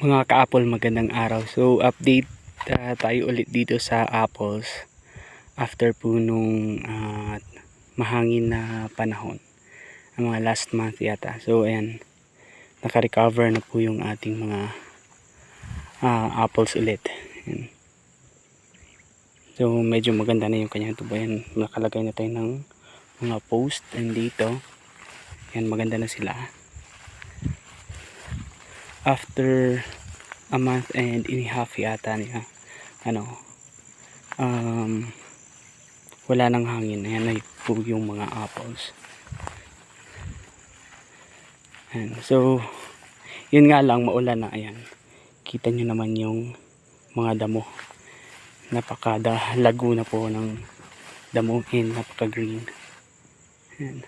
Mga ka-apple, magandang araw. So update tayo ulit dito sa apples after po nung mahangin na panahon, mga last month yata. So ayan, naka-recover na po yung ating mga apples ulit. Ayan. So medyo maganda na yung kanyang tubo. Ayan, nakalagay na tayo ng mga post and dito. Ayan, maganda na sila. After a month and a half yata niya, wala nang hangin. Ayan na po yung mga apples. Ayan. So yun nga lang, maulan na. Ayan, kita nyo naman yung mga damo, napakalago na po ng damo and napaka green. Ayan.